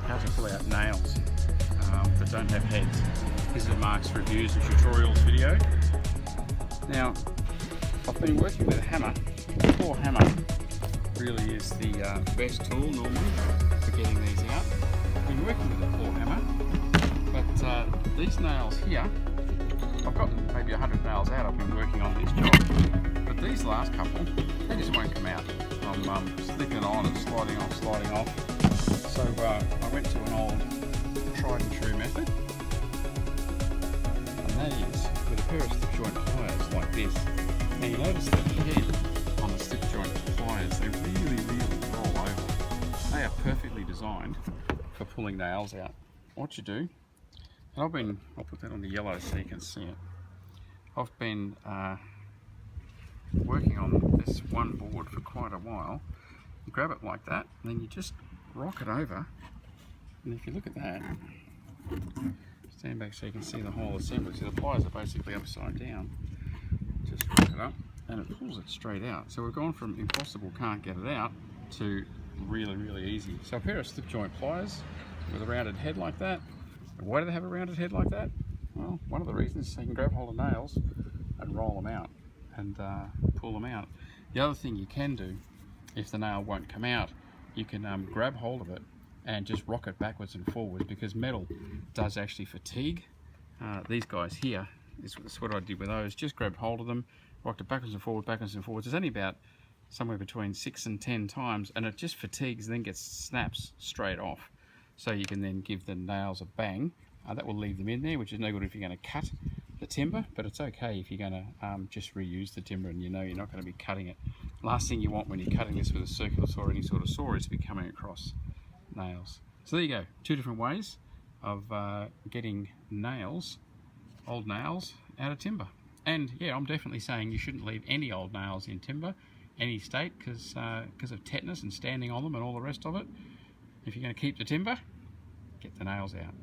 how to pull out nails that don't have heads. This is Mark's reviews and tutorials video. Now, I've been working with a hammer. The claw hammer really is the best tool normally for getting these out. I've been working with a claw hammer, but these nails here, I've got maybe 100 nails out. I've been working on this job, but these last couple, they just won't come out. I'm sticking it on and sliding off. So I went to an old tried and true method, and that is with a pair of slip joint pliers like this. Now you notice the head on the slip joint pliers, they really roll over. They are perfectly designed for pulling nails out. What you do, and I'll put that on the yellow so you can see it. I've been working on this one board for quite a while. You grab it like that, and then you just rock it over, and if you look at that, stand back so you can see the whole assembly. So the pliers are basically upside down. Just rock it up, and it pulls it straight out. So we've gone from impossible, can't get it out, to really easy. So a pair of slip joint pliers with a rounded head like that. Why do they have a rounded head like that? Well, one of the reasons is so you can grab hold of nails and roll them out and pull them out. The other thing you can do, if the nail won't come out, you can grab hold of it and just rock it backwards and forwards, because metal does actually fatigue. These guys here, is what I did with those. Just grabbed hold of them, rocked it backwards and forwards. It's only about somewhere between 6 and 10 times, and it just fatigues and then snaps straight off. So you can then give the nails a bang. That will leave them in there, which is no good if you're going to cut the timber, but it's okay if you're going to just reuse the timber and you know you're not going to be cutting it. Last thing you want when you're cutting this with a circular saw or any sort of saw is to be coming across nails. So there you go, two different ways of getting nails, old nails, out of timber. And yeah, I'm definitely saying you shouldn't leave any old nails in timber, any state, because of tetanus and standing on them and all the rest of it. If you're going to keep the timber, get the nails out.